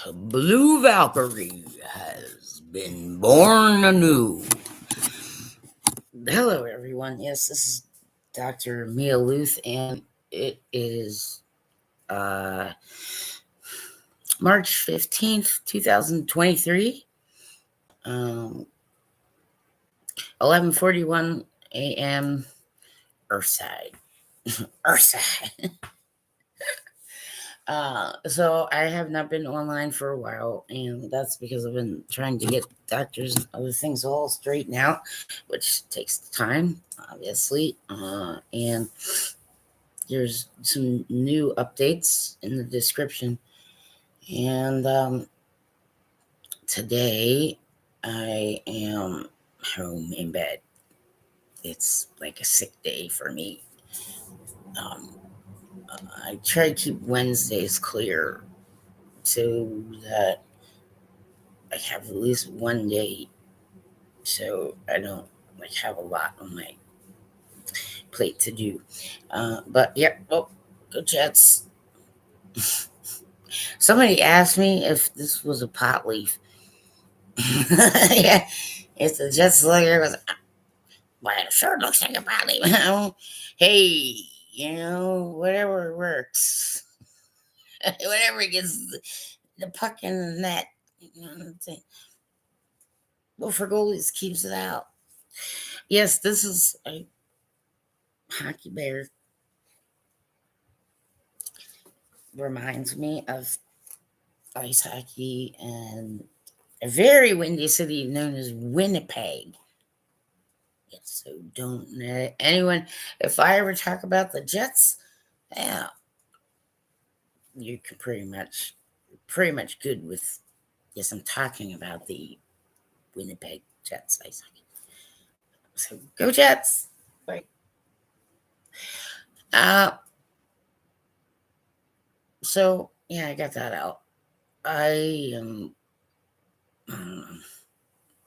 Blue Valkyrie has been born anew. Hello, everyone. Yes, this is Dr. Mia Lueth, and it is March 15th, 2023, 11:41 a.m. Earthside. Earthside. So I have not been online for a while, and that's because I've been trying to get doctors and other things all straightened out, which takes time, obviously. And there's some new updates in the description. And today I am home in bed. It's like a sick day for me. I try to keep Wednesdays clear so that I have at least one day, so I don't have a lot on my plate to do. But yeah, go Jets. Somebody asked me if this was a pot leaf. Yeah, it's the Jets logo. Well, it sure looks like a pot leaf. Hey, whatever works. Whatever gets the puck in the net. You know what I'm saying? Well, for goalies, keeps it out. Yes, this is a hockey bear. Reminds me of ice hockey and a very windy city known as Winnipeg. Yes, so don't anyone, if I ever talk about the Jets, yeah, you can pretty much good with, yes, I'm talking about the Winnipeg Jets ice hockey. So go Jets! Right. So yeah, I got that out. I am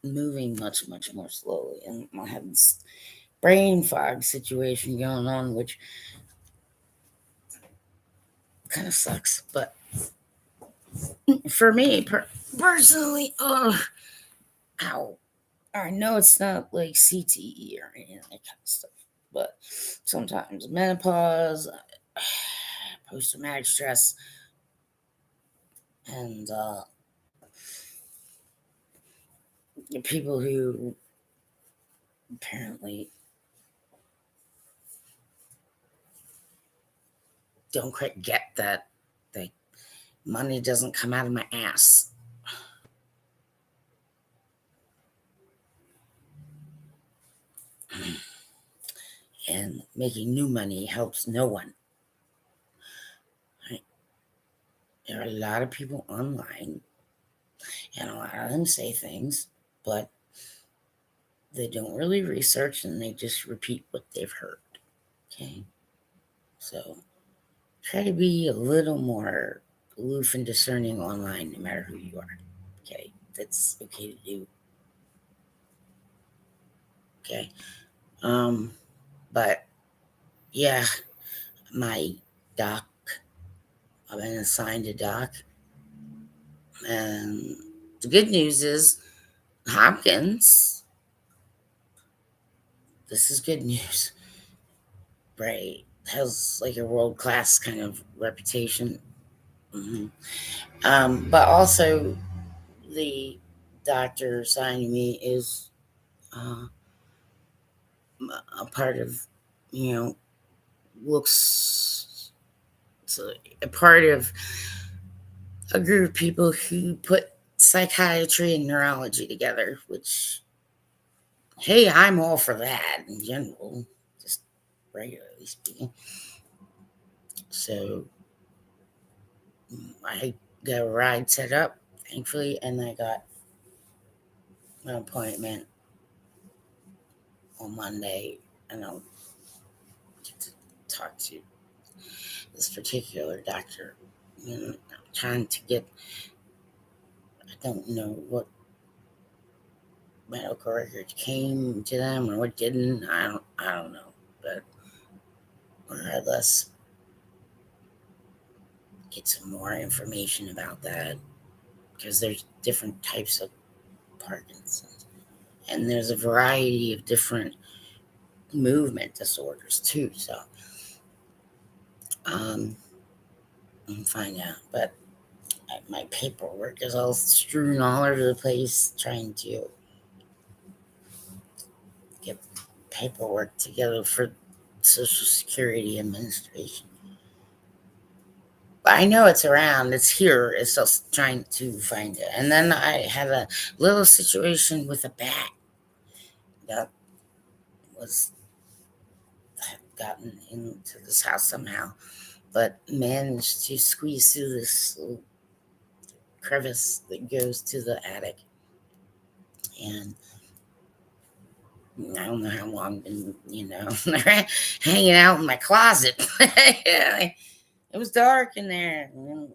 moving much more slowly, and I have this brain fog situation going on, which kind of sucks. But for me personally, ow, I know it's not like CTE or any of that kind of stuff, but sometimes menopause, post-traumatic stress, and people who apparently don't quite get that money doesn't come out of my ass. And making new money helps no one. Right? There are a lot of people online, and a lot of them say things, but they don't really research, and they just repeat what they've heard. Okay? So try to be a little more aloof and discerning online, no matter who you are. Okay? That's okay to do. Okay? But yeah, my doc, I've been assigned a doc, and the good news is Hopkins, this is good news, right? Has like a world class kind of reputation. But also, the doctor signing me is a part of, looks, so a part of a group of people who put psychiatry and neurology together, which, hey, I'm all for that in general, just regularly speaking. So I got a ride set up, thankfully, and I got an appointment on Monday, and I'll get to talk to this particular doctor. I'm trying to get, I don't know what medical records came to them or what didn't. I don't know, but regardless, get some more information about that. because there's different types of Parkinson's, and there's a variety of different movement disorders too. So, I'll find out. But my paperwork is all strewn all over the place, trying to get paperwork together for Social Security Administration. But I know it's around. It's here. It's just trying to find it. And then I had a little situation with a bat that was had gotten into this house somehow, but managed to squeeze through this little crevice that goes to the attic. And I don't know how long been, hanging out in my closet. It was dark in there. And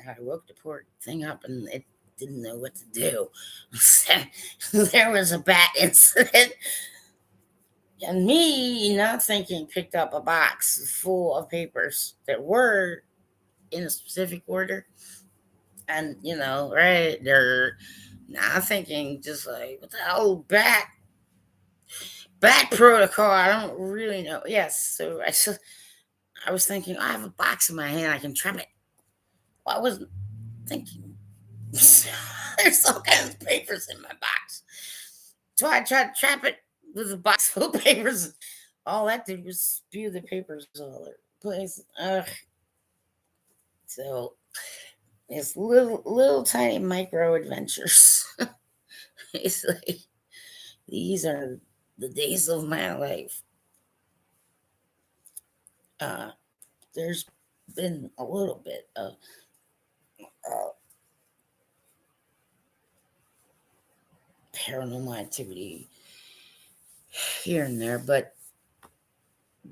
I woke the poor thing up and it didn't know what to do. There was a bat incident. And me, not thinking, picked up a box full of papers that were in a specific order. And, right there, not thinking, just like, what the hell, bat protocol? I don't really know. Yes, so I was thinking, I have a box in my hand, I can trap it. Well, I wasn't thinking. There's all kinds of papers in my box. So I tried to trap it with a box full of papers. All that did was spew the papers all over the place. Ugh. So it's little tiny micro adventures. It's like these are the days of my life. There's been a little bit of paranormal activity here and there, but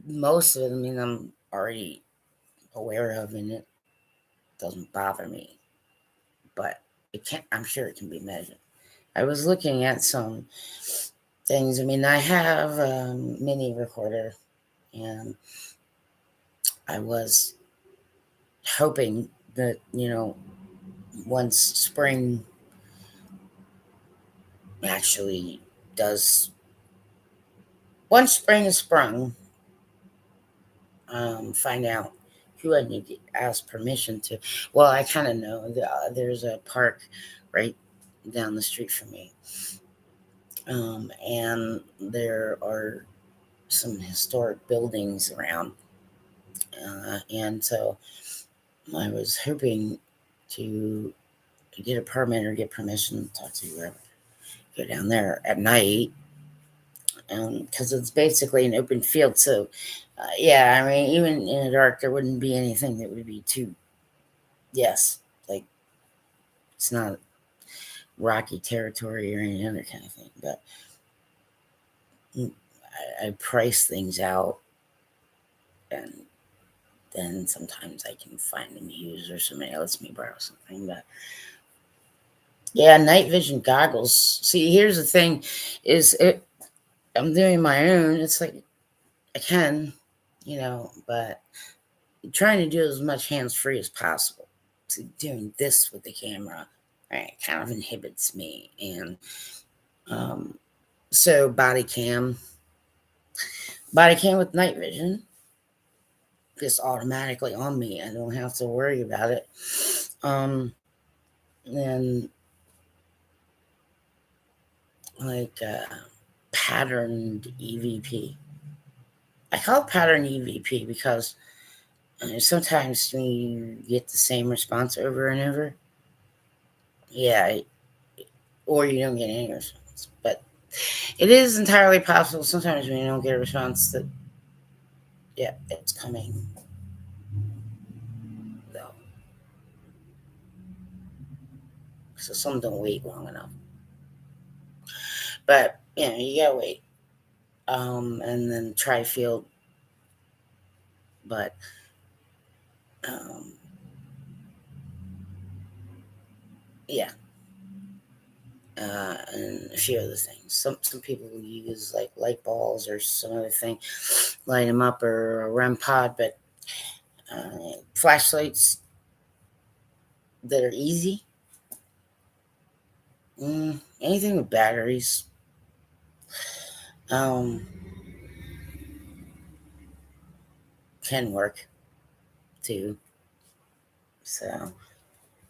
most of it, I'm already aware of, and it doesn't bother me. But it can't. I'm sure it can be measured. I was looking at some things. I have a mini recorder, and I was hoping that once spring actually does, once spring is sprung, find out who I need to ask permission to. Well, I kind of know there's a park right down the street from me, and there are some historic buildings around, and so I was hoping to get a permit or get permission to talk to whoever, go down there at night, because it's basically an open field. So, yeah, even in the dark, there wouldn't be anything that would be too, yes, like it's not rocky territory or any other kind of thing. But I price things out, and then sometimes I can find them used or somebody lets me borrow something. But yeah, night vision goggles. See, here's the thing: I'm doing my own. It's like I can, but trying to do as much hands free as possible. So doing this with the camera, right, kind of inhibits me, and so body cam with night vision, just automatically on me. I don't have to worry about it. And like patterned EVP. I call it patterned EVP because sometimes when you get the same response over and over, yeah, or you don't get any response. But it is entirely possible sometimes when you don't get a response that, yeah, it's coming, though. So some don't wait long enough. But, you gotta wait. And then try field. But, yeah. And a few other things. Some people use like light balls or some other thing, light them up, or a REM pod, but flashlights that are easy, Anything with batteries. Um, can work too. So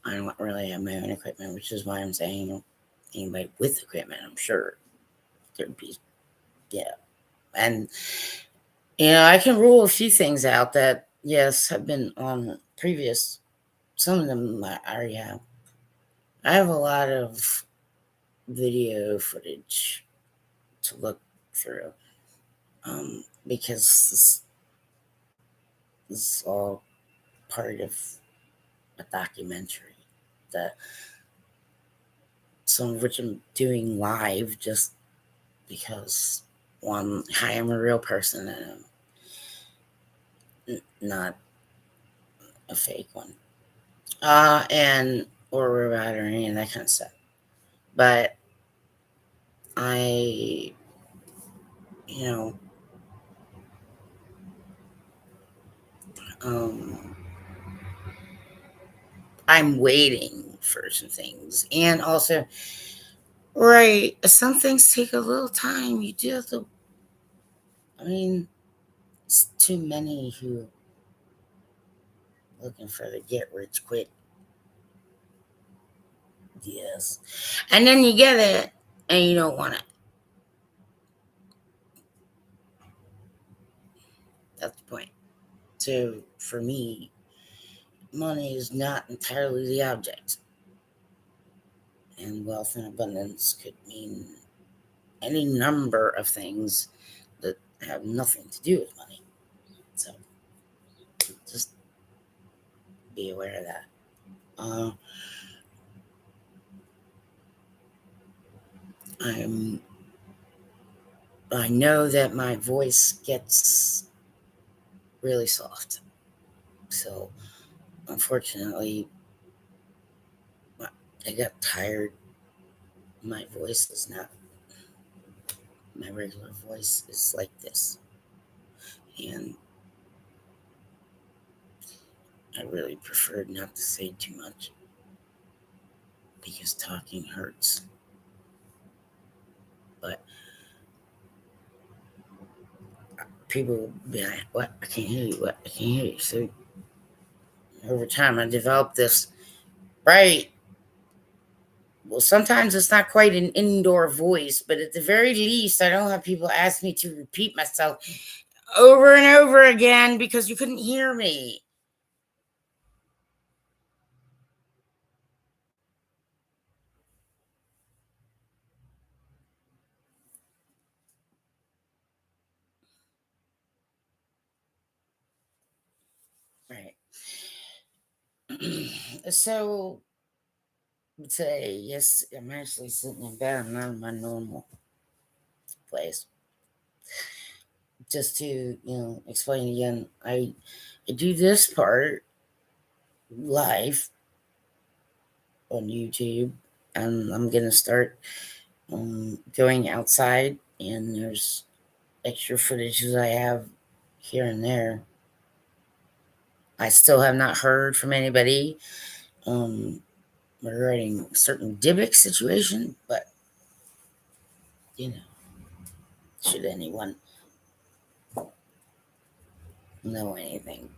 I don't really have my own equipment, which is why I'm saying anybody with equipment, I'm sure there'd be, yeah. And, I can rule a few things out that, yes, have been on previous, some of them I already have. I have a lot of video footage to look through because this is all part of a documentary that some of which I'm doing live just because one, hi, I'm a real person and I'm not a fake one, and or robot or any of that kind of stuff. But I, you know, um, I'm waiting for some things, and also, right, some things take a little time. You do have to. I mean, it's too many who looking for the get rich quick. Yes, and then you get it, and you don't want it. That's the point. So for me, money is not entirely the object, and wealth and abundance could mean any number of things that have nothing to do with money. So just be aware of that. Uh, I'm. I know that my voice gets really soft, so unfortunately, I got tired. My voice is not my regular voice is like this, and I really preferred not to say too much because talking hurts. But people will be like, "What? I can't hear you. What? I can't hear you." So over time, I developed this. Right. Well, sometimes it's not quite an indoor voice, but at the very least, I don't have people ask me to repeat myself over and over again because you couldn't hear me. Right. So today, yes, I'm actually sitting in bed. I'm not in my normal place. Just to, explain again, I do this part live on YouTube, and I'm gonna start going outside, and there's extra footages I have here and there. I still have not heard from anybody um, regarding a certain Dybbuk situation, but you know, should anyone know anything,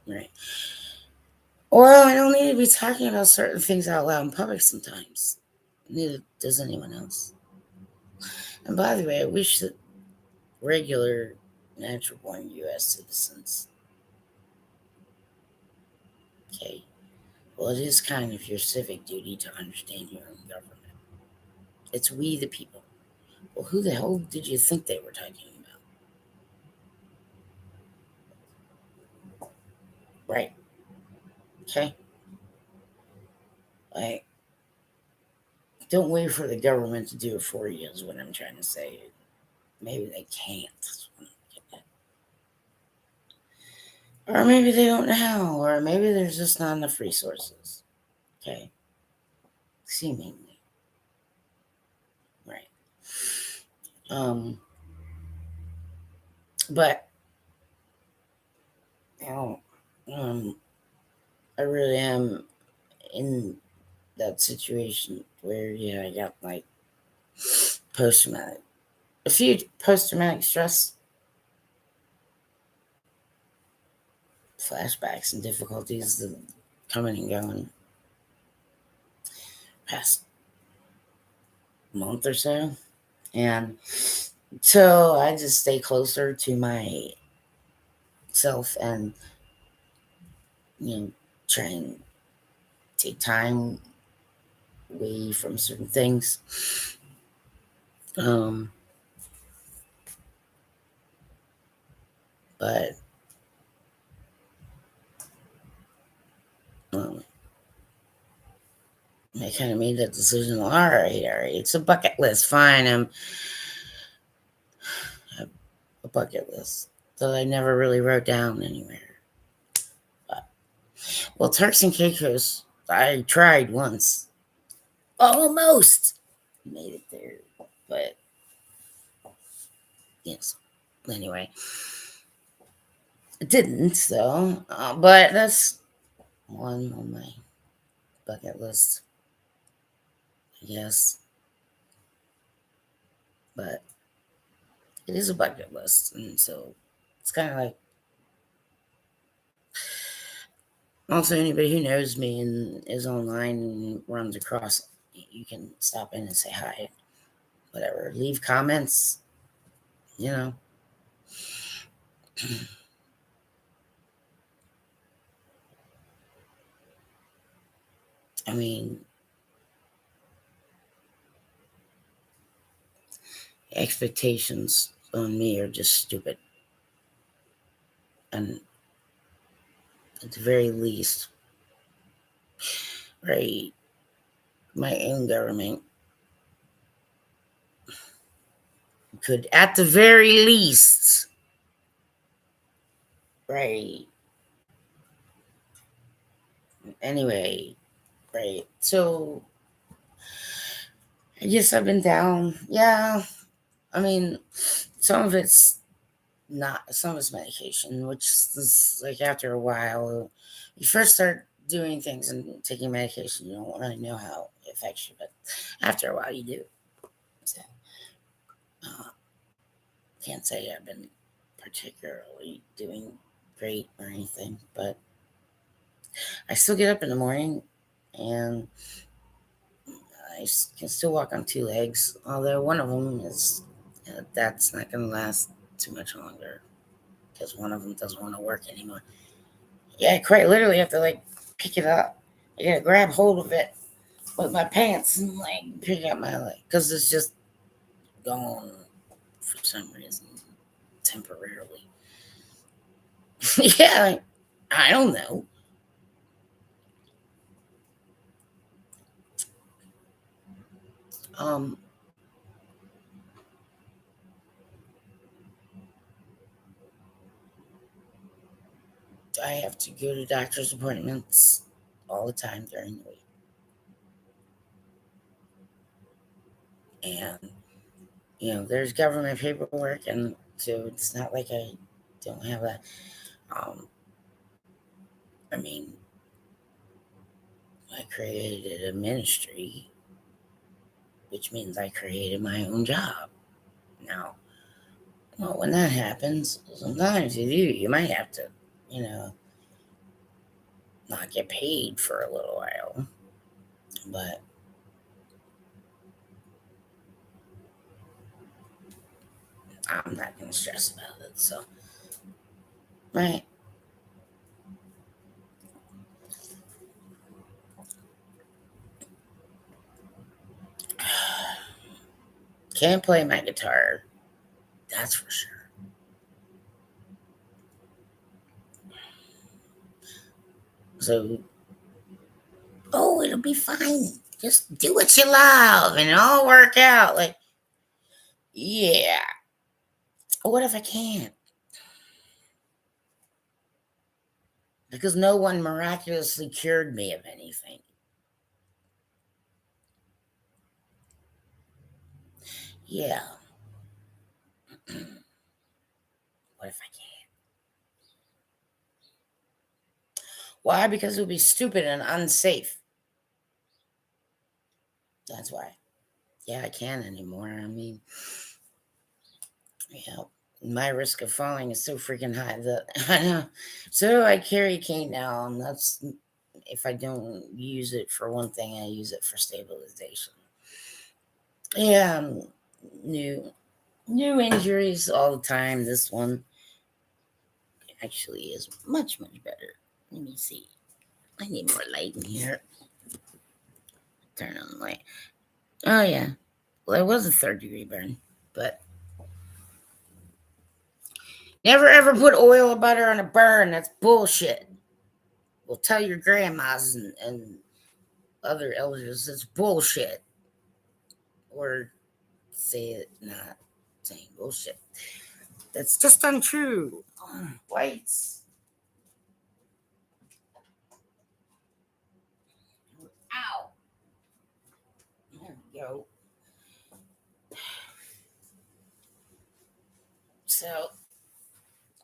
right? Well, I don't need to be talking about certain things out loud in public sometimes. Neither does anyone else. And by the way, I wish that regular, natural born US citizens, okay, well, it is kind of your civic duty to understand your own government. It's we the people. Well, who the hell did you think they were talking about? Right. Okay. Like, don't wait for the government to do it for you, is what I'm trying to say. Maybe they can't. Or maybe they don't know how. Or maybe there's just not enough resources. Okay. Seemingly. Right. Um, but, you know, I really am in that situation where, yeah, I got like post traumatic, a few post traumatic stress flashbacks and difficulties that coming and going past month or so. And so I just stay closer to myself and, try and take time away from certain things. Um, but um, I kind of made that decision. All right, it's a bucket list. Fine, a bucket list that I never really wrote down anywhere. But, well, Turks and Caicos, I tried once, almost made it there, but yes. Anyway, it didn't. So, but that's one on my bucket list, I guess. But it is a bucket list, and so it's kind of like, also, anybody who knows me and is online and runs across, you can stop in and say hi, whatever. Leave comments, you know. I mean, expectations on me are just stupid. And at the very least, right, my own government could, at the very least, right, anyway, right. So I guess I've been down. Yeah. I mean, some of it's not, some of it's medication, which is like after a while, you first start doing things and taking medication, you don't really know how it affects you, but after a while you do. So, uh, can't say I've been particularly doing great or anything, but I still get up in the morning and can still walk on two legs, although one of them is, that's not going to last too much longer because one of them doesn't want to work anymore. Yeah, I quite literally have to like pick it up. I gotta grab hold of it with my pants and like pick up my leg because it's just gone for some reason temporarily. Yeah, like, I don't know. Um, I have to go to doctor's appointments all the time during the week, and there's government paperwork, and so it's not like I don't have that. Um, I mean, I created a ministry, which means I created my own job. Now, well, when that happens, sometimes you might have to, you know, not get paid for a little while, but I'm not going to stress about it. So, right. Can't play my guitar, that's for sure. So, oh, it'll be fine. Just do what you love and it'll work out. Like, yeah. What if I can't? Because no one miraculously cured me of anything. Yeah. What if I can't? Why? Because it would be stupid and unsafe. That's why. Yeah, I can't anymore. I mean, yeah, my risk of falling is so freaking high that I know. So I carry a cane now, and that's if I don't use it for one thing, I use it for stabilization. Yeah, new new injuries all the time. This one actually is much better. Let me see. I need more light in here. Turn on the light. Oh yeah. Well, it was a third-degree burn, but never ever put oil or butter on a burn. That's bullshit. Well, tell your grandmas and other elders it's bullshit. Or say it not saying bullshit. That's just untrue. Whites. Ow. There we go. So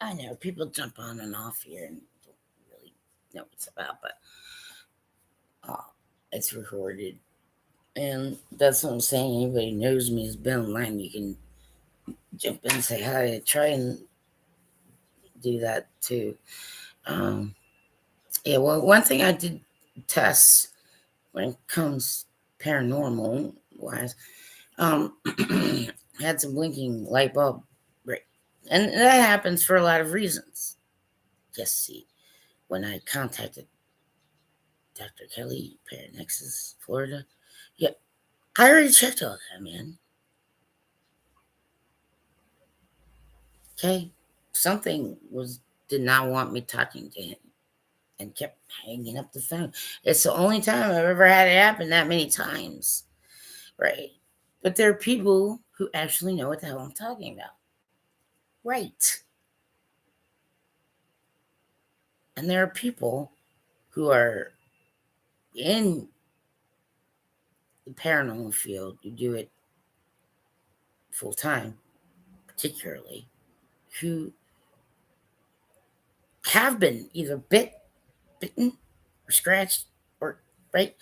I know people jump on and off here and don't really know what it's about, but uh, it's recorded. And that's what I'm saying. Anybody knows me has been online. You can jump in and say hi. Try and do that too. Um, yeah, well, one thing I did test when it comes paranormal wise, had some blinking light bulb, right? And that happens for a lot of reasons. Just see, when I contacted Dr. Kelly, Paranexus, Florida, yeah, I already checked all that, man. Okay, something was did not want me talking to him and kept hanging up the phone. It's the only time I've ever had it happen that many times, right? But there are people who actually know what the hell I'm talking about, right? And there are people who are in the paranormal field who do it full time, particularly, who have been either bitten, or scratched, or right,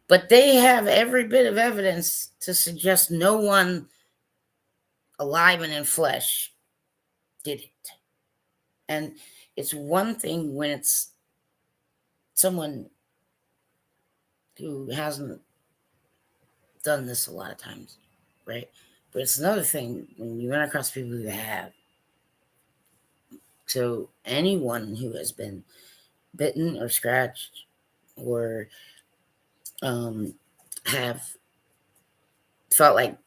but they have every bit of evidence to suggest no one alive and in flesh did it. And it's one thing when it's someone who hasn't done this a lot of times, right? But it's another thing when you run across people who have. So anyone who has been bitten or scratched or um, have felt like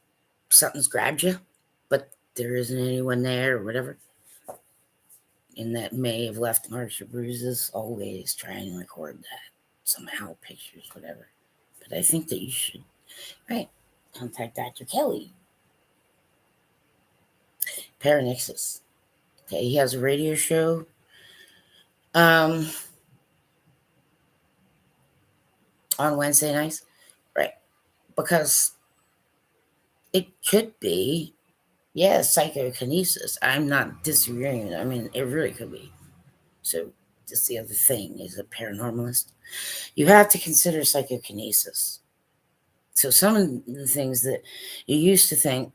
something's grabbed you, but there isn't anyone there or whatever, and that may have left marks or bruises, always try and record that somehow, pictures, whatever. But I think that you should, right, contact Dr. Kelly, Paranexus. Okay, he has a radio show. Um, on Wednesday nights, right? Because it could be, yeah, psychokinesis. I'm not disagreeing. I mean, it really could be. So, just the other thing is a paranormalist. You have to consider psychokinesis. So, some of the things that you used to think,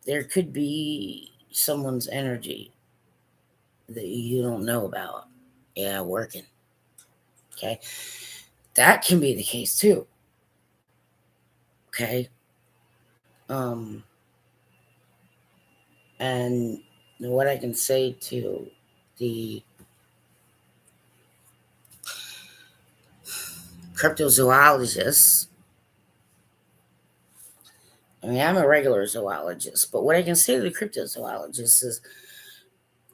there could be someone's energy that you don't know about. Yeah, working. Okay. That can be the case too. Okay. Um, and what I can say to the cryptozoologists, I mean, I'm a regular zoologist, but what I can say to the cryptozoologists is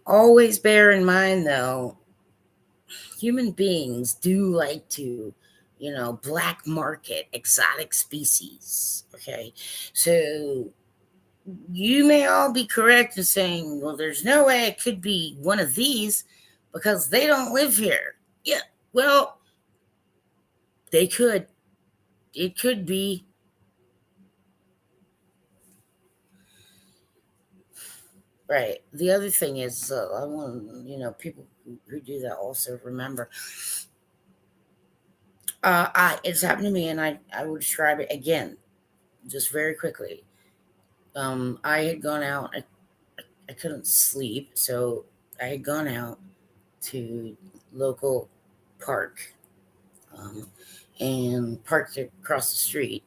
always bear in mind, though, human beings do like to, black market exotic species. Okay. So you may all be correct in saying, well, there's no way it could be one of these because they don't live here. Yeah, well, they could. It could be. Right. The other thing is, I want, people who do that also remember It's happened to me, and I will describe it again, just very quickly. I had gone out. I couldn't sleep, so I had gone out to local park, um, and parked across the street,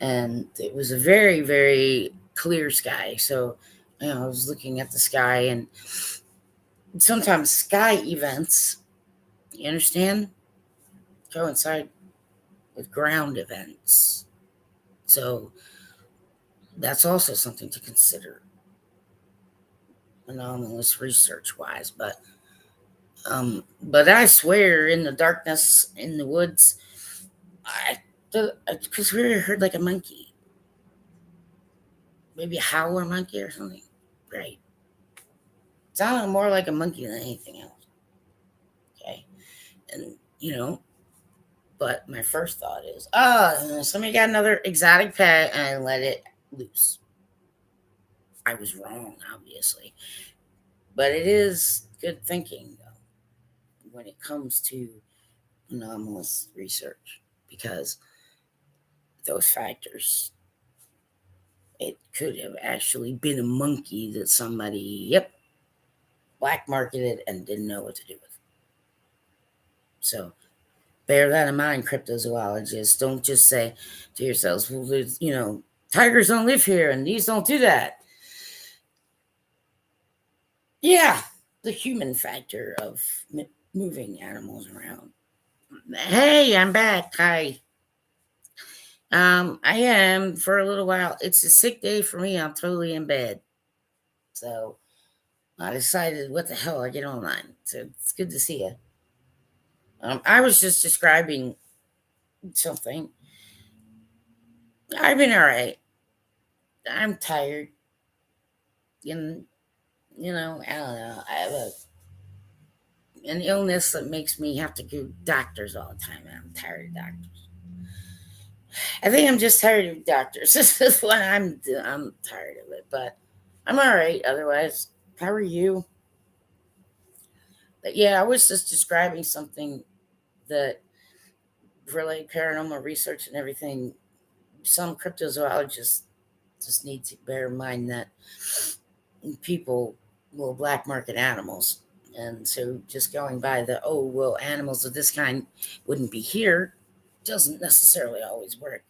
and it was a very very clear sky. So, I was looking at the sky, and sometimes sky events, you understand, coincide with ground events. So that's also something to consider, anomalous research wise. But I swear, in the darkness in the woods, I because we heard like a monkey, maybe a howler monkey or something. Right, sounded more like a monkey than anything else. Okay, and but my first thought is, somebody got another exotic pet and let it loose. I was wrong, obviously, but it is good thinking though when it comes to anomalous research, because those factors, it could have actually been a monkey that somebody, yep, black marketed and didn't know what to do with. So bear that in mind, cryptozoologists. Don't just say to yourselves, well, tigers don't live here and these don't do that. Yeah, the human factor of moving animals around. Hey, I'm back. Hi. I am for a little while. It's a sick day for me. I'm totally in bed. So I decided, what the hell, I get online. So it's good to see you. I was just describing something. I've been all right. I'm tired. And, I don't know. I have an illness that makes me have to go to doctors all the time. And I'm tired of doctors. I think I'm just tired of doctors. This is what I'm tired of it. But I'm all right otherwise. How are you? But yeah, I was just describing something that related paranormal research and everything. Some cryptozoologists just need to bear in mind that people will black market animals. And so just going by the, oh, well, animals of this kind wouldn't be here doesn't necessarily always work.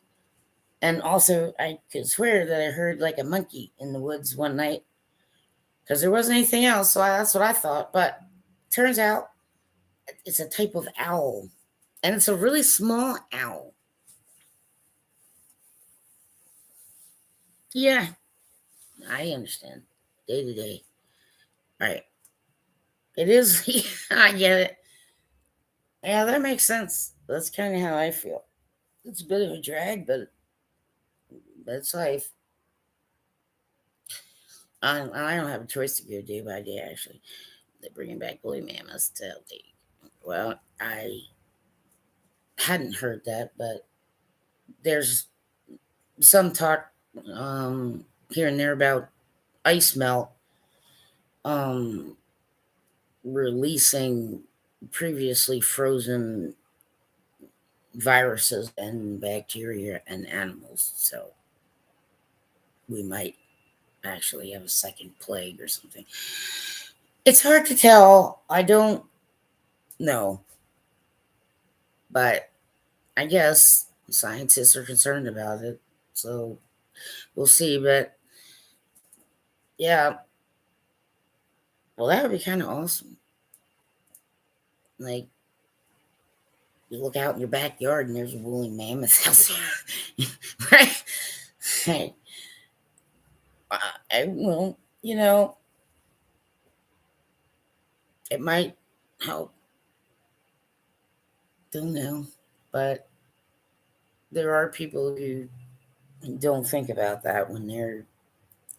And also, I could swear that I heard like a monkey in the woods one night because there wasn't anything else. So that's what I thought. But turns out it's a type of owl, and it's a really small owl. Yeah, I understand. Day to day. Right. It is. I get it. Yeah, that makes sense. That's kind of how I feel. It's a bit of a drag, but it's life. I don't have a choice to go day by day, actually. They're bringing back woolly mammoths to the. Well, I hadn't heard that, but there's some talk here and there about ice melt um, releasing previously frozen viruses and bacteria and animals. So we might actually have a second plague or something. It's hard to tell. I don't know. But I guess scientists are concerned about it. So we'll see. But yeah, well, that would be kind of awesome. Like, you look out in your backyard and there's a woolly mammoth out there. Right? Hey, well, it might help. Don't know. But there are people who don't think about that when they're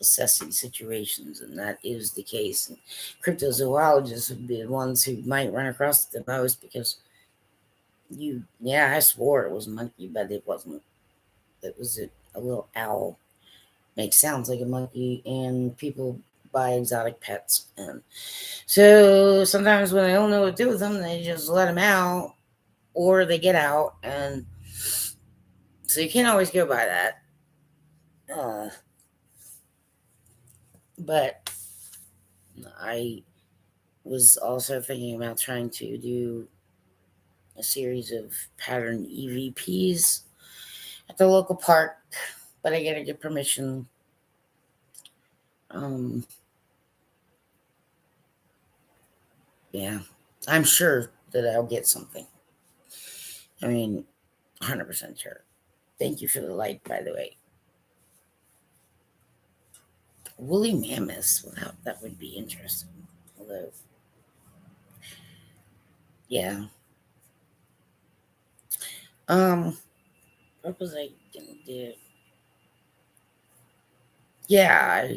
assessing situations, and that is the case. And cryptozoologists would be the ones who might run across it the most because I swore it was a monkey, but it wasn't. It was a little owl. Makes sounds like a monkey, and people buy exotic pets. And so sometimes when they don't know what to do with them, they just let them out. or they get out, and so you can't always go by that. Uh, but I was also thinking about trying to do a series of pattern EVPs at the local park, but I gotta get permission. Um, yeah, I'm sure that I'll get something. I mean, 100% sure. Thank you for the light, by the way. Woolly mammoths. Well, that would be interesting. Although, yeah. Um, what was I gonna do? Yeah,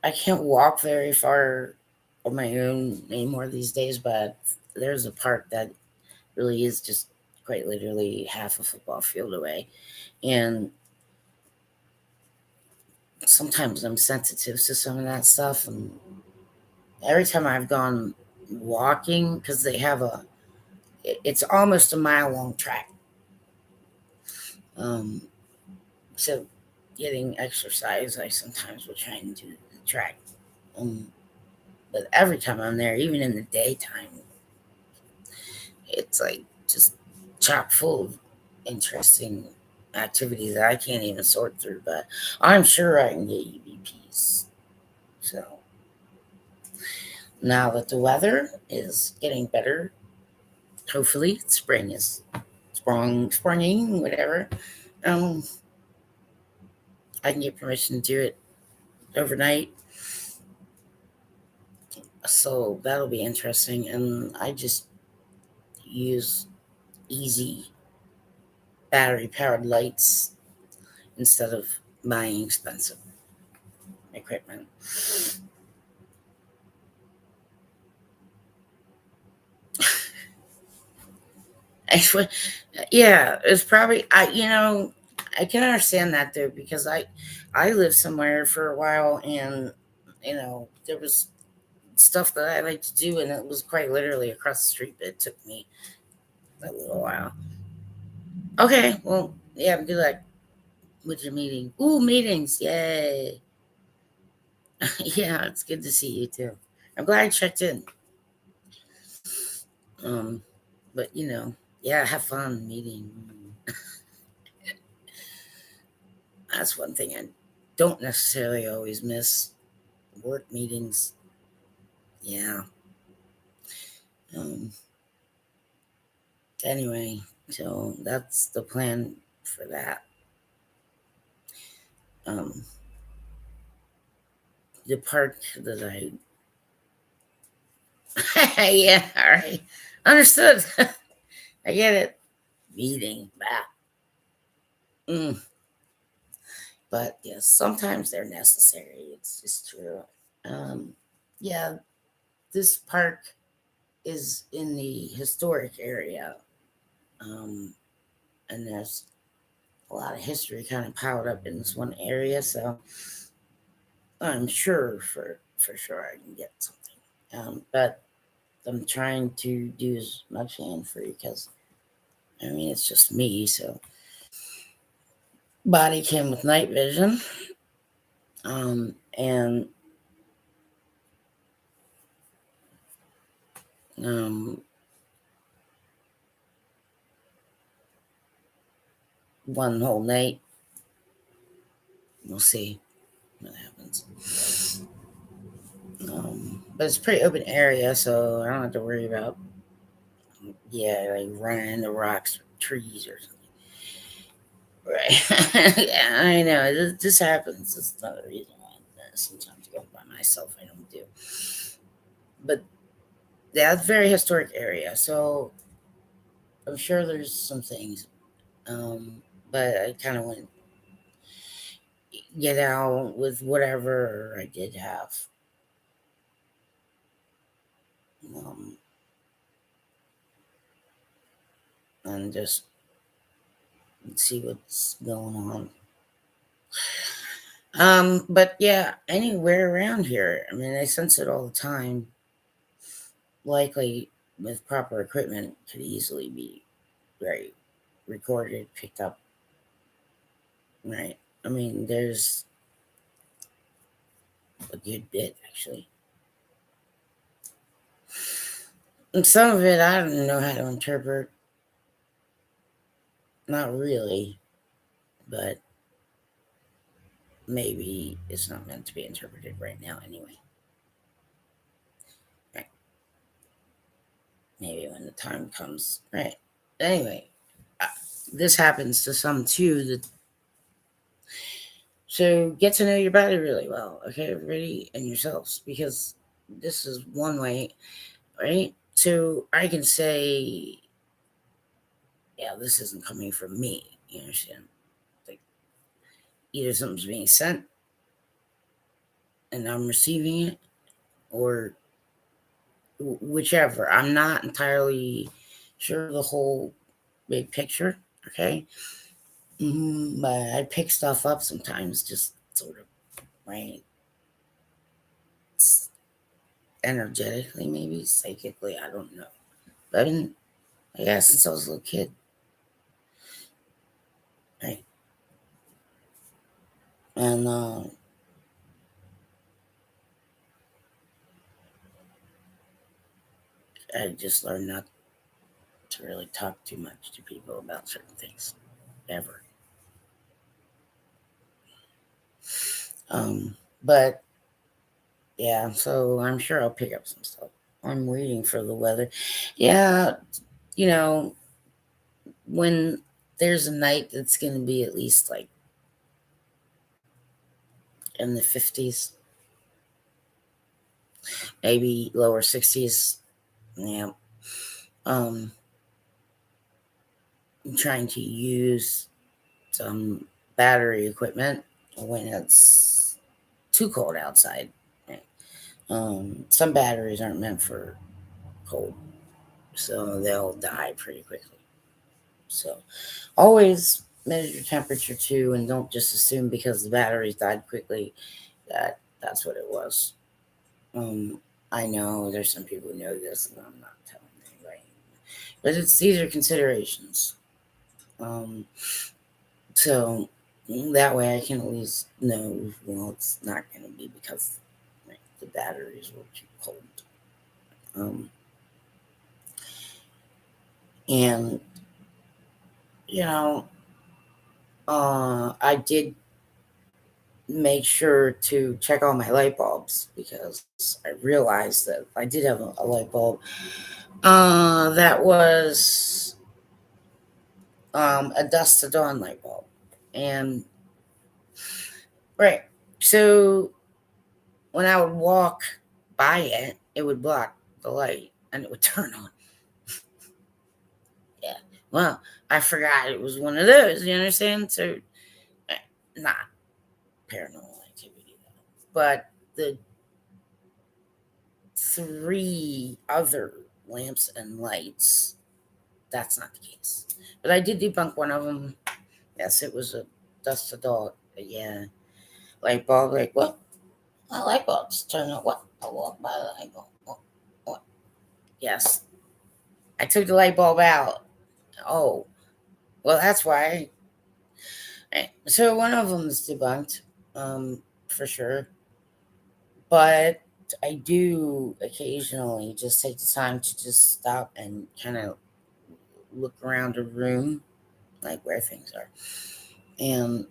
I can't walk very far on my own anymore these days, but there's a park that really is just quite literally half a football field away. And sometimes I'm sensitive to some of that stuff. And every time I've gone walking, because they have it's almost a mile long track. Um, so getting exercise, I sometimes will try and do the track. Um, but every time I'm there, even in the daytime, it's like just chock full of interesting activities that I can't even sort through. But I'm sure I can get EVPs. So now that the weather is getting better, hopefully spring is springing, whatever. Um, I can get permission to do it overnight. So that'll be interesting. And I just use easy battery powered lights instead of buying expensive equipment. Yeah, it's probably I can understand that though because I lived somewhere for a while and there was stuff that I like to do and it was quite literally across the street, but it took me a little while. Okay, well, yeah, good luck with your meeting. Ooh, meetings, yay! Yeah, it's good to see you too. I'm glad I checked in. Um, but yeah, have fun meeting. That's one thing I don't necessarily always miss. Work meetings. Yeah. Um, anyway, so that's the plan for that. Um, the part that yeah, all right. Understood. I get it. Meeting. Bah. Mm. But yes, sometimes they're necessary. It's just true. Um, yeah, this park is in the historic area. Um, and there's a lot of history kind of piled up in this one area. So I'm sure for sure I can get something. But I'm trying to do as much hand free because I mean it's just me. So body cam with night vision, and um, one whole night. We'll see what happens. But it's a pretty open area, so I don't have to worry about like running into rocks or trees or something. Right. Yeah, I know. This happens. It's another reason why sometimes going by myself I don't do. But yeah, it's a very historic area, so I'm sure there's some things. But I kind of want to get out with whatever I did have. Um, and just see what's going on. But yeah, anywhere around here. I mean, I sense it all the time. Likely with proper equipment could easily be, right, recorded, picked up, right. I mean, there's a good bit actually. And some of it I don't know how to interpret. Not really, but maybe it's not meant to be interpreted right now anyway. Right. Maybe when the time comes. Right. Anyway, uh, this happens to some too. So get to know your body really well, okay, everybody, and yourselves, because this is one way, right? So I can say, yeah, this isn't coming from me. You understand? Like either something's being sent and I'm receiving it, or whichever. I'm not entirely sure the whole big picture, okay? But I pick stuff up sometimes, just sort of, right? Energetically, maybe psychically, I don't know. But I've been, yeah, since I was a little kid, right? And I just learned not to really talk too much to people about certain things, ever. But yeah, so I'm sure I'll pick up some stuff. I'm waiting for the weather. Yeah, you know, when there's a night that's going to be at least like in the 50s, maybe lower 60s. Yeah. Um, I'm trying to use some battery equipment when it's too cold outside. Right? Some batteries aren't meant for cold, so they'll die pretty quickly. So always measure your temperature too, and don't just assume because the batteries died quickly that that's what it was. I know there's some people who know this, and I'm not telling anybody, but these are considerations. Um, so that way I can at least know, well, it's not going to be because right, the batteries were too cold. Um, and you know, I did make sure to check all my light bulbs because I realized that I did have a light bulb that was a dusk to dawn light bulb. And right, so when I would walk by it, it would block the light and it would turn on. Yeah. Well, I forgot it was one of those, you understand? So, eh, not paranormal activity, but the three other lamps and lights, that's not the case. But I did debunk one of them. Yes, it was a dust adult. Yeah, light bulb. Like what? My light bulbs turn on. What? I walk by the light bulb. What? Yes, I took the light bulb out. Oh, well, that's why. Right. So one of them is debunked, for sure. But I do occasionally just take the time to just stop and kind of look around a room, like where things are. And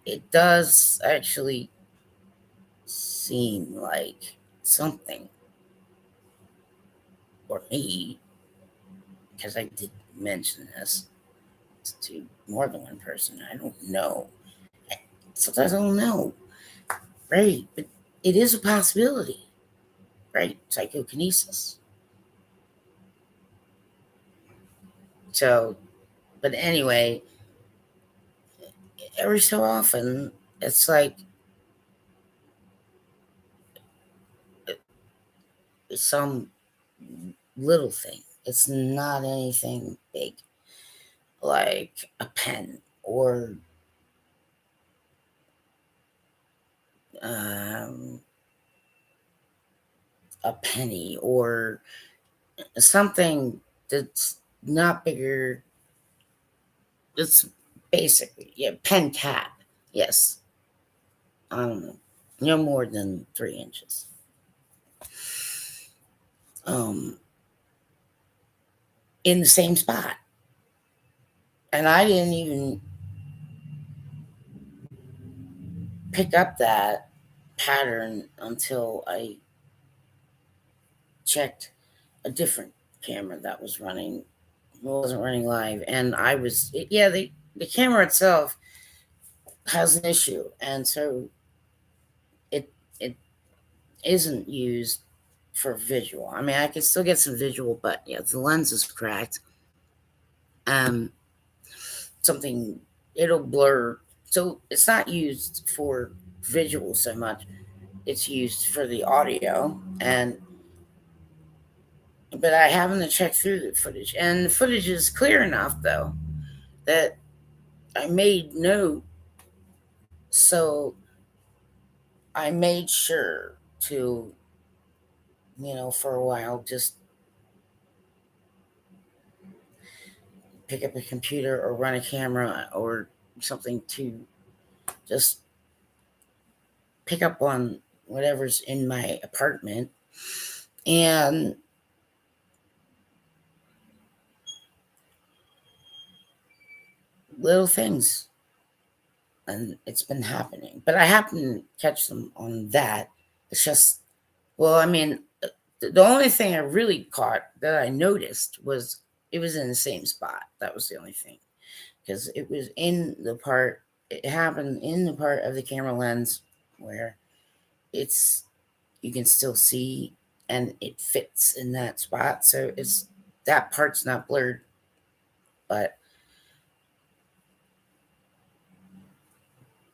it does actually seem like something, or me, because I did mention this to more than one person. I don't know. Sometimes I don't know. Right. But it is a possibility. Right. Psychokinesis. So, but anyway, every so often, it's like some little thing. It's not anything big, like a pen or um, a penny or something that's not bigger. It's basically, pen cap. Yes. No more than 3 inches. Um, in the same spot. And I didn't even pick up that pattern until I checked a different camera that was running. It wasn't running live. And the camera itself has an issue. And so it it isn't used for visual. I mean, I can still get some visual, but yeah, the lens is cracked. Um, something it'll blur. So it's not used for visual so much. It's used for the audio, but I haven't to check through the footage, and the footage is clear enough though that I made note. So I made sure to, for a while, just pick up a computer or run a camera or something to just pick up on whatever's in my apartment and little things. And it's been happening, but I happen to catch them on that. It's just, well, I mean, the only thing I really caught that I noticed was it was in the same spot. That was the only thing, because it was it happened in the part of the camera lens where you can still see and it fits in that spot. So that part's not blurred, but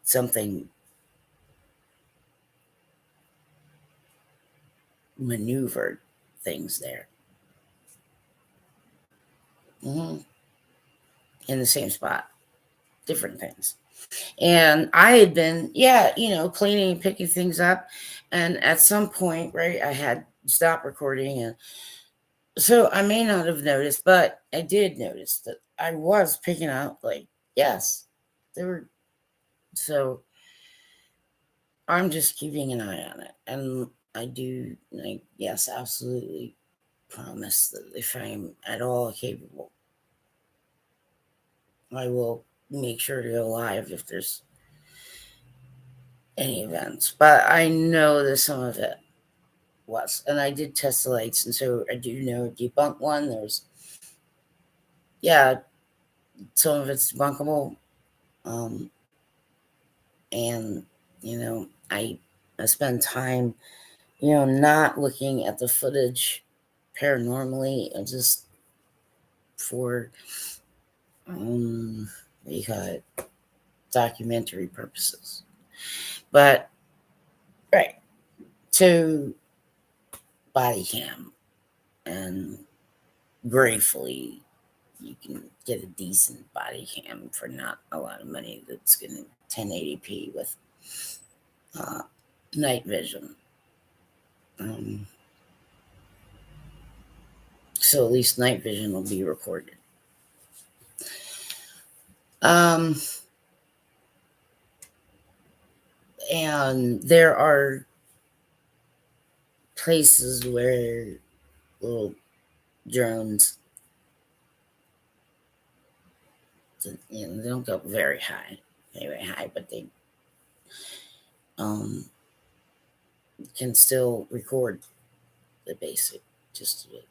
something maneuvered things there. Mm-hmm. In the same spot, different things. And I had been, cleaning and picking things up. And at some point, right, I had stopped recording. And so I may not have noticed, but I did notice that I was picking up, yes, there were. So I'm just keeping an eye on it. And I do, yes, absolutely promise that if I'm at all capable, I will make sure to go live if there's any events. But I know that some of it was. And I did test the lights. And so I do know debunk one. Some of it's debunkable. And, I spend time, not looking at the footage paranormally and just for, what do you call it, documentary purposes. But, right, to body cam, and gratefully you can get a decent body cam for not a lot of money that's going to 1080p with night vision. So at least night vision will be recorded. And there are places where little drones, they don't go very high, but they can still record the basic just a bit.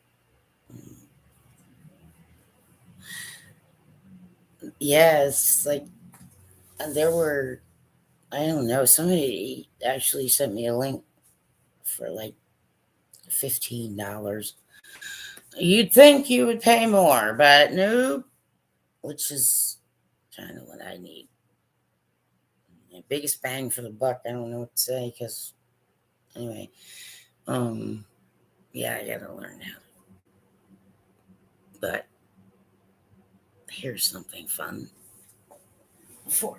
Yes, there were, I don't know, somebody actually sent me a link for $15. You'd think you would pay more, but nope, which is kind of what I need. Biggest bang for the buck. I don't know what to say, because anyway, I gotta learn how. But here's something fun for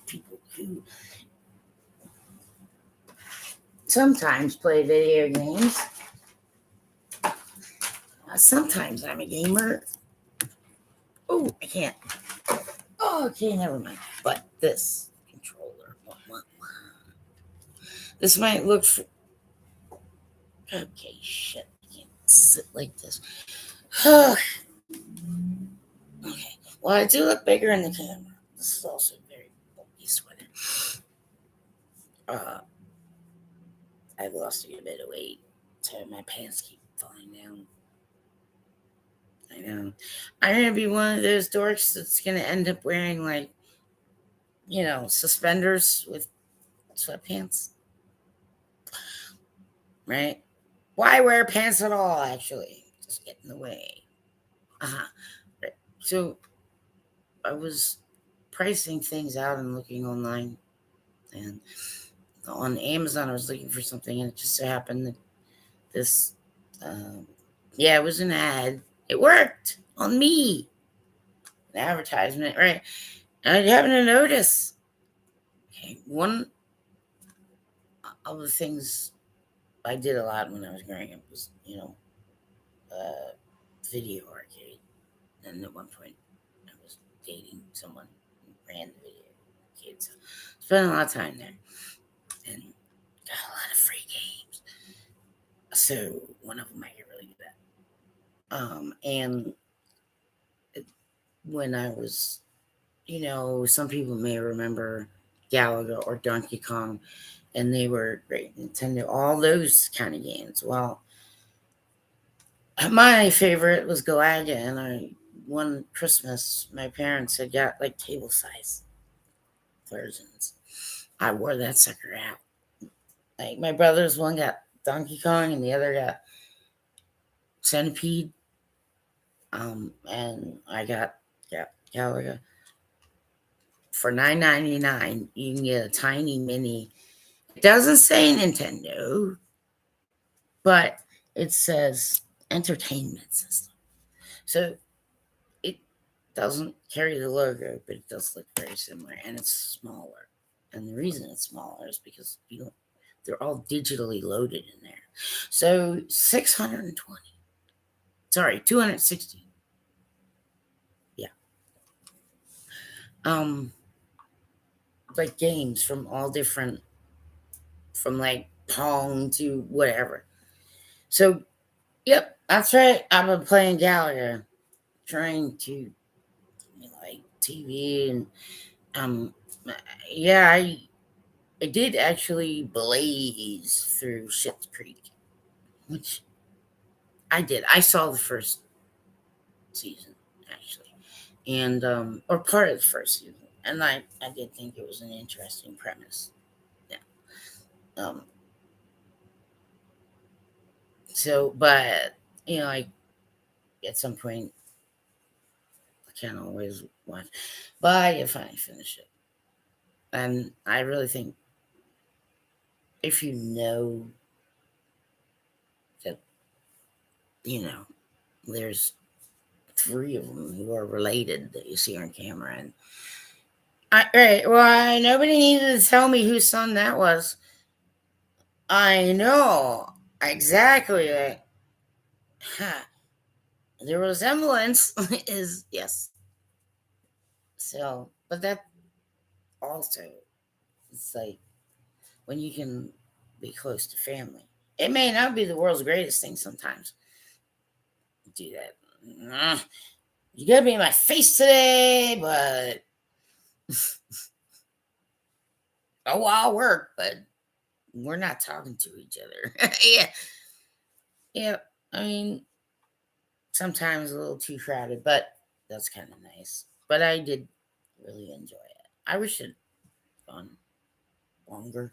people who sometimes play video games. Sometimes I'm a gamer. Oh, I can't. Oh, okay, never mind. But this controller, this might look. Okay, shit. I can't sit like this. Okay. Well, I do look bigger in the camera. This is also very bulky sweater. I've lost a bit of weight, so my pants keep falling down. I know. I'm gonna be one of those dorks that's gonna end up wearing suspenders with sweatpants. Right? Why wear pants at all, actually? Just get in the way. Uh-huh. Right. So I was pricing things out and looking online, and on Amazon I was looking for something, and it just so happened that this it was an ad. It worked on me. An advertisement, right? And I happened to notice, okay, one of the things I did a lot when I was growing up was, video arcade. And at one point, I was dating someone who ran the video arcade. So spent a lot of time there and got a lot of free games. So one of them I get really good at. And when I was, some people may remember Galaga or Donkey Kong, and they were great. Nintendo, all those kind of games. Well, my favorite was Galaga, and one Christmas, my parents had got like table size versions. I wore that sucker out. Like my brothers, one got Donkey Kong and the other got Centipede. And I got Galaga. For $9.99, you can get a tiny mini. It doesn't say Nintendo, but it says entertainment system. So it doesn't carry the logo, but it does look very similar, and it's smaller. And the reason it's smaller is because they're all digitally loaded in there. So 260. Yeah. Like games from all different, from like Pong to whatever. So, yep, that's right. I've been playing Gallagher, trying to like TV, and yeah, I did actually blaze through Schitt's Creek, which I did. I saw the first season actually, and or part of the first season, and I did think it was an interesting premise. Yeah. So, but I at some point I can't always watch, but you finally finish it, and I really think if you know that there's three of them who are related that you see on camera, and nobody needed to tell me whose son that was. I know exactly. The resemblance is yes. So, but that also, it's like when you can be close to family. It may not be the world's greatest thing sometimes. Do that. You gotta be in my face today, but I'll work, but we're not talking to each other. Yeah. Yeah. I mean, sometimes a little too crowded, but that's kind of nice. But I did really enjoy it. I wish it had gone longer.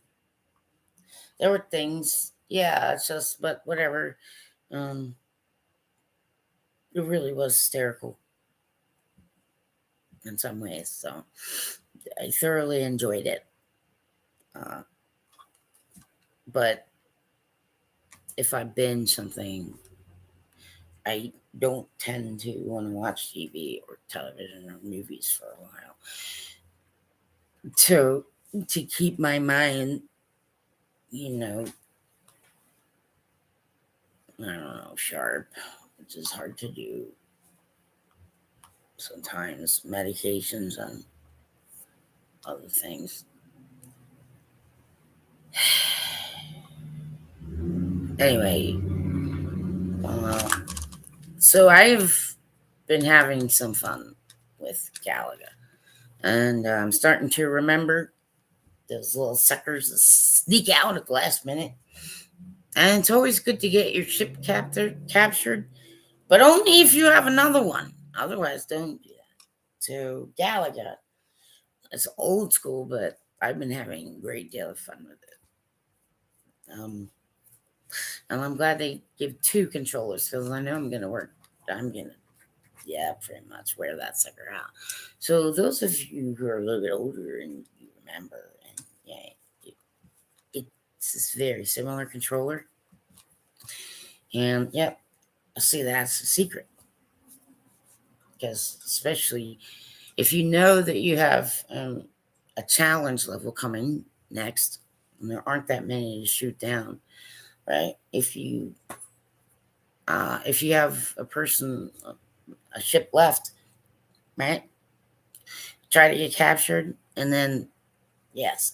There were things, yeah, it's just, but whatever. Um, it really was hysterical in some ways. So I thoroughly enjoyed it. Uh, but if I binge something, I don't tend to want to watch TV or television or movies for a while. To keep my mind, I don't know, sharp which is hard to do sometimes. Medications and other things. Anyway, so I've been having some fun with Galaga, and I'm starting to remember those little suckers that sneak out at the last minute. And it's always good to get your ship captured, but only if you have another one. Otherwise, don't do that. So Galaga, it's old school, but I've been having a great deal of fun with it. And I'm glad they give 2 controllers because I know I'm gonna work. I'm gonna, yeah, pretty much wear that sucker out. So those of you who are a little bit older and you remember, and yeah, it's this very similar controller. And yep, I see that's a secret because especially if you know that you have a challenge level coming next, and there aren't that many to shoot down, right? If you have a ship left, right? Try to get captured, and then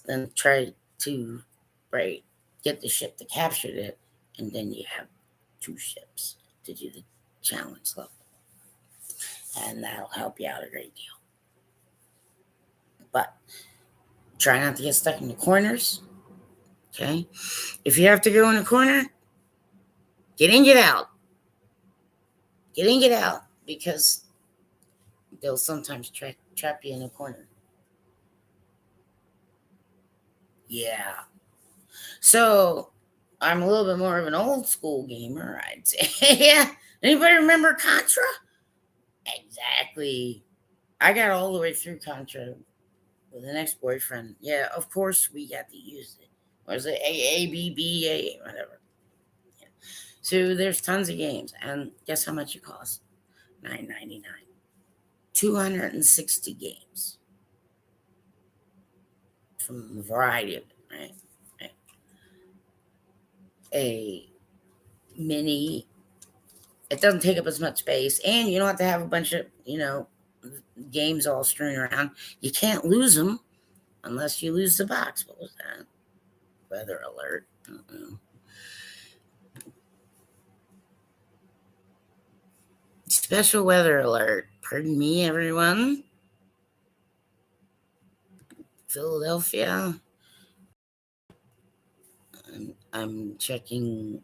then try to right get the ship to capture it, and then you have 2 ships to do the challenge level, and that'll help you out a great deal. But try not to get stuck in the corners. Okay, if you have to go in a corner, get in, get out, because they'll sometimes trap you in a corner. Yeah. So I'm a little bit more of an old school gamer, I'd say. Yeah. Anybody remember Contra? Exactly. I got all the way through Contra with an ex-boyfriend. Yeah, of course we got to use it. Was it AABBA, whatever? Yeah. So there's tons of games, and guess how much it costs? $9.99. 260 games from a variety of it, right? Right. A mini. It doesn't take up as much space, and you don't have to have a bunch of games all strewn around. You can't lose them unless you lose the box. What was that? Weather alert. Uh-oh. Special weather alert. Pardon me, everyone. Philadelphia. I'm checking.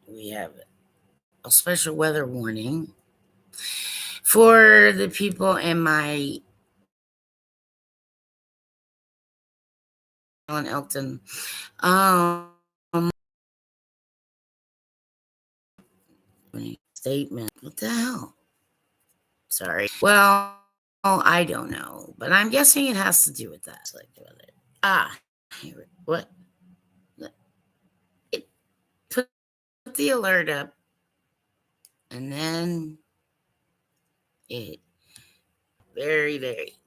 We have a special weather warning for the people in my in Elkton. Statement. What the hell? Sorry. Well, I don't know, but I'm guessing it has to do with that. What? It put the alert up, and then it very, very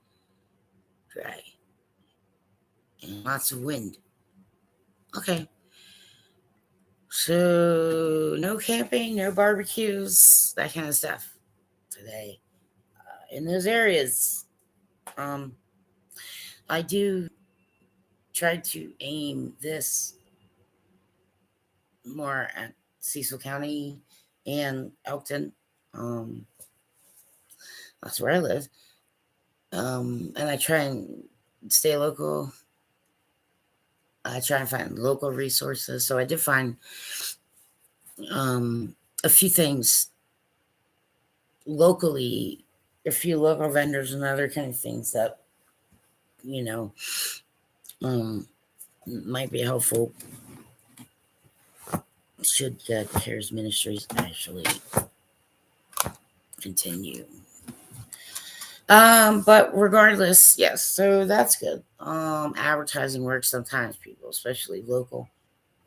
dry and lots of wind. Okay. So no camping, no barbecues, that kind of stuff today in those areas. I do try to aim this more at Cecil County and Elkton. Um, that's where I live. And I try and stay local. I try and find local resources. So I did find a few things locally, a few local vendors and other kind of things that, you know, might be helpful should Cares Ministries actually continue. But regardless, yes, so that's good. Advertising works sometimes, people, especially local,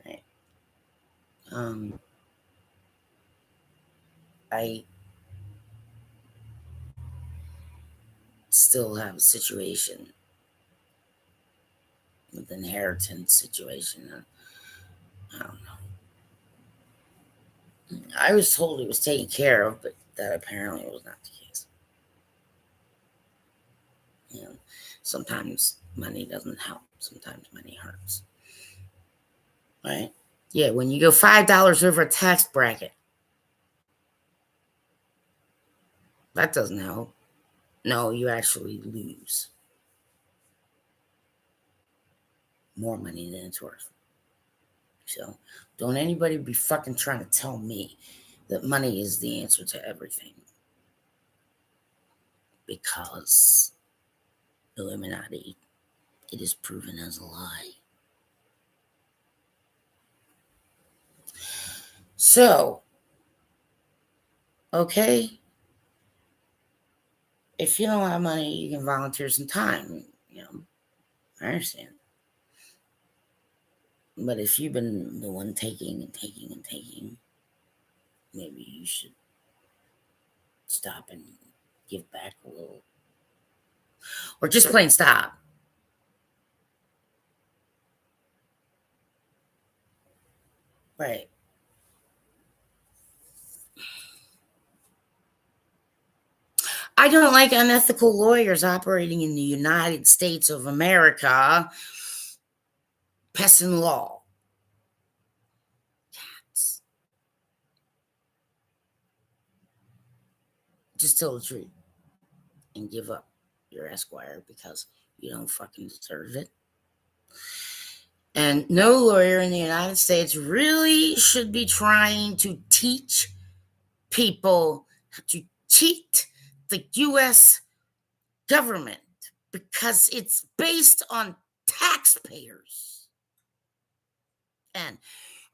right? I still have a situation with inheritance situation. I don't know. I was told it was taken care of, but that apparently was not the case. You know, sometimes money doesn't help. Sometimes money hurts. Right? Yeah, when you go $5 over a tax bracket, that doesn't help. No, you actually lose more money than it's worth. So don't anybody be fucking trying to tell me that money is the answer to everything. Because Illuminati, it is proven as a lie. So, okay, if you don't have money, you can volunteer some time. You know, I understand. But if you've been the one taking and taking and taking, maybe you should stop and give back a little. Or just plain stop. Right. I don't like unethical lawyers operating in the United States of America. Passing law. Cats. Just tell the truth and give up your Esquire because you don't fucking deserve it. And no lawyer in the United States really should be trying to teach people how to cheat the U.S. government because it's based on taxpayers. And,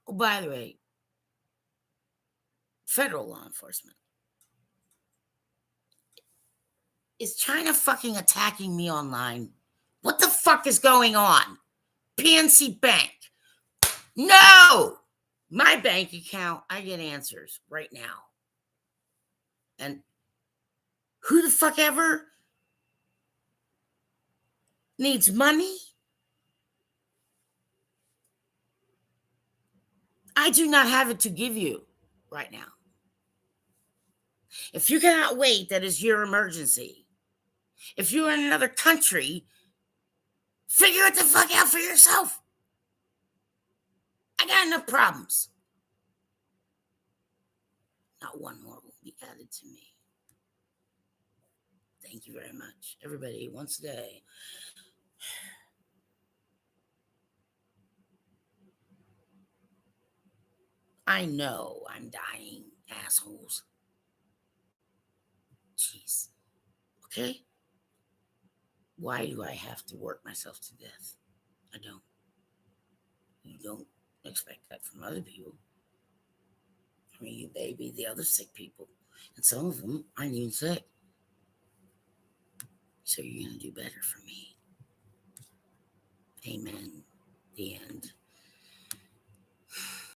oh, by the way, federal law enforcement. Is China fucking attacking me online? What the fuck is going on? PNC Bank. No! My bank account, I get answers right now. And who the fuck ever needs money? I do not have it to give you right now. If you cannot wait, that is your emergency. If you're in another country, figure it the fuck out for yourself. I got enough problems. Not one more will be added to me. Thank you very much. Everybody, once a day. I know I'm dying, assholes. Jeez. Okay? Why do I have to work myself to death? I don't. You don't expect that from other people. I mean, you baby the other sick people. And some of them aren't even sick. So you're going to do better for me. Amen. The end.